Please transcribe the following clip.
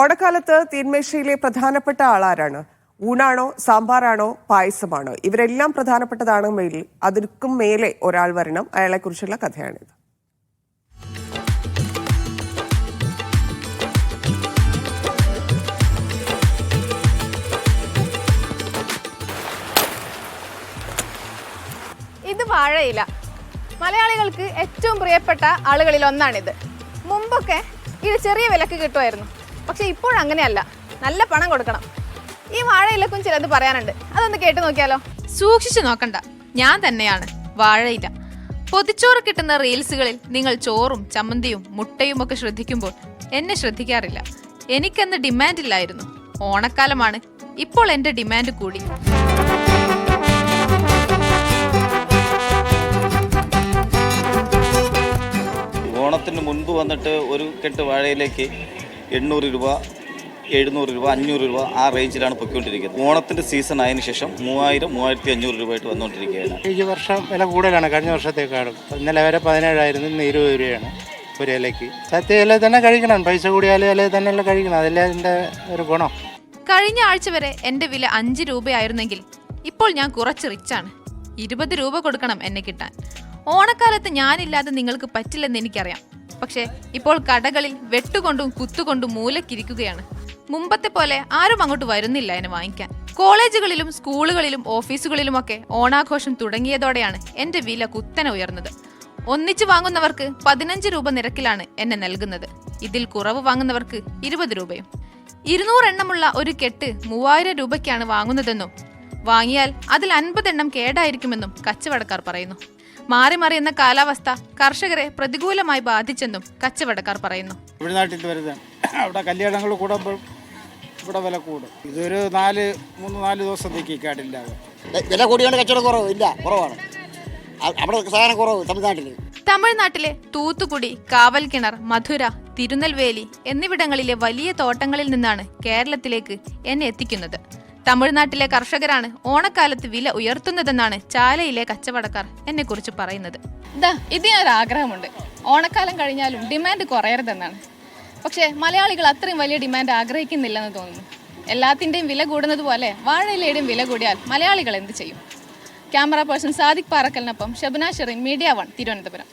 ഓണക്കാലത്ത് തീന്മേശയിലെ പ്രധാനപ്പെട്ട ആളാരാണ്? ഊണാണോ, സാമ്പാറാണോ, പായസമാണോ? ഇവരെല്ലാം പ്രധാനപ്പെട്ടതാണെങ്കിൽ അതിൽക്കും മേലെ ഒരാൾ വരണം. അയാളെക്കുറിച്ചുള്ള കഥയാണിത്. ഇത് വാഴയില. മലയാളികൾക്ക് ഏറ്റവും പ്രിയപ്പെട്ട ആളുകളിൽ ഒന്നാണിത്. മുമ്പൊക്കെ ഇത് ചെറിയ വിലക്ക് കിട്ടുമായിരുന്നു. പക്ഷെ ഇപ്പോഴങ്ങനെയല്ല, നല്ല പണം കൊടുക്കണം. ഈ വാഴയിലക്കും ചിലത് പറയാനുണ്ട്, അതൊന്ന് കേട്ടു നോക്കിയാലോ? സൂക്ഷിച്ചു നോക്കണ്ട, ഞാൻ തന്നെയാണ് വാഴയില. പൊതിച്ചോറ് കിട്ടുന്ന റീൽസുകളിൽ നിങ്ങൾ ചോറും ചമ്മന്തിയും മുട്ടയും ഒക്കെ ശ്രദ്ധിക്കുമ്പോൾ എന്നെ ശ്രദ്ധിക്കാറില്ല. എനിക്കന്ന് ഡിമാൻഡില്ലായിരുന്നു. ഓണക്കാലമാണ്, ഇപ്പോൾ എന്റെ ഡിമാൻഡ് കൂടി. ഓണത്തിന് മുൻപ് വന്നിട്ട് ഒരു കെട്ട് വാഴയിലേക്ക് 800 രൂപ, 700 രൂപ, 500 രൂപ ആ റേഞ്ചിലാണ് പൊയ്ക്കൊണ്ടിരിക്കുന്നത്. ഓണത്തിൻ്റെ സീസൺ ആയതിനു ശേഷം 3000, 3500 രൂപയായിട്ട് വന്നുകൊണ്ടിരിക്കുകയാണ്. ഈ വർഷം വില കൂടുതലാണ് കഴിഞ്ഞ വർഷത്തേക്കാളും. ഇന്നലെ വരെ 17 ഇന്ന് 20 രൂപയാണ് ഒരു ഇലയ്ക്ക്. സത്യ ഇല തന്നെ കഴിക്കണം, പൈസ കൂടിയാലും ഇല തന്നെയല്ല കഴിക്കണം, അതല്ലേ അതിൻ്റെ ഒരു ഗുണം. കഴിഞ്ഞ ആഴ്ച വരെ എന്റെ വില 5 രൂപയായിരുന്നെങ്കിൽ ഇപ്പോൾ ഞാൻ കുറച്ച് റിച്ചാണ്. 20 രൂപ കൊടുക്കണം എന്നെ കിട്ടാൻ. ഓണക്കാലത്ത് ഞാനില്ലാതെ നിങ്ങൾക്ക് പറ്റില്ലെന്ന് എനിക്കറിയാം. പക്ഷേ ഇപ്പോൾ കടകളിൽ വെട്ടുകൊണ്ടും കുത്തുകൊണ്ടും മൂലക്കിരിക്കുകയാണ്. മുമ്പത്തെ പോലെ ആരും അങ്ങോട്ട് വരുന്നില്ല എന്നെ വാങ്ങിക്കാൻ. കോളേജുകളിലും സ്കൂളുകളിലും ഓഫീസുകളിലുമൊക്കെ ഓണാഘോഷം തുടങ്ങിയതോടെയാണ് എന്റെ വില കുത്തനെ ഉയർന്നത്. ഒന്നിച്ചു വാങ്ങുന്നവർക്ക് 15 രൂപ നിരക്കിലാണ് എന്നെ നൽകുന്നത്. ഇതിൽ കുറവ് വാങ്ങുന്നവർക്ക് 20 രൂപയും. 200 എണ്ണമുള്ള ഒരു കെട്ട് 3000 രൂപയ്ക്കാണ് വാങ്ങുന്നതെന്നും വാങ്ങിയാൽ അതിൽ 50 എണ്ണം കേടായിരിക്കുമെന്നും കച്ചവടക്കാർ പറയുന്നു. മാറി മറിയുന്ന കാലാവസ്ഥ കർഷകരെ പ്രതികൂലമായി ബാധിച്ചെന്നും കച്ചവടക്കാർ പറയുന്നു. തമിഴ്നാട്ടിൽ വരുന്നത് അവിടെ കല്യാണങ്ങൾ കൂടുമ്പോൾ ഇവിടെ വില കൂടും. ഇതൊരു 3-4 ദിവസത്തേക്ക് കാട്ടില്ല. വില കൂടിയാണ്, കച്ചവടം കുറവാണ്. അവിടെ സാധനം കുറവ്. തമിഴ്നാട്ടിലെ തൂത്തുക്കുടി, കാവൽക്കിണർ, മധുര, തിരുനെൽവേലി എന്നിവിടങ്ങളിലെ വലിയ തോട്ടങ്ങളിൽ നിന്നാണ് കേരളത്തിലേക്ക് എന്നെ എത്തിക്കുന്നത്. തമിഴ്നാട്ടിലെ കർഷകരാണ് ഓണക്കാലത്ത് വില ഉയർത്തുന്നതെന്നാണ് ചാലയിലെ കച്ചവടക്കാർ എന്നെ കുറിച്ച് പറയുന്നത്. ഇതിനൊരു ആഗ്രഹമുണ്ട്, ഓണക്കാലം കഴിഞ്ഞാലും ഡിമാൻഡ് കുറയരുതെന്നാണ്. പക്ഷേ മലയാളികൾ അത്രയും വലിയ ഡിമാൻഡ് ആഗ്രഹിക്കുന്നില്ലെന്ന് തോന്നുന്നു. എല്ലാത്തിൻ്റെയും വില കൂടുന്നത് പോലെ വാഴയിലയുടെയും വില കൂടിയാൽ മലയാളികൾ എന്ത് ചെയ്യും? ക്യാമറ പേഴ്സൺ സാദിഖ് പാറക്കലിനൊപ്പം ഷബ്ന ഷെറിൻ, മീഡിയ 1, തിരുവനന്തപുരം.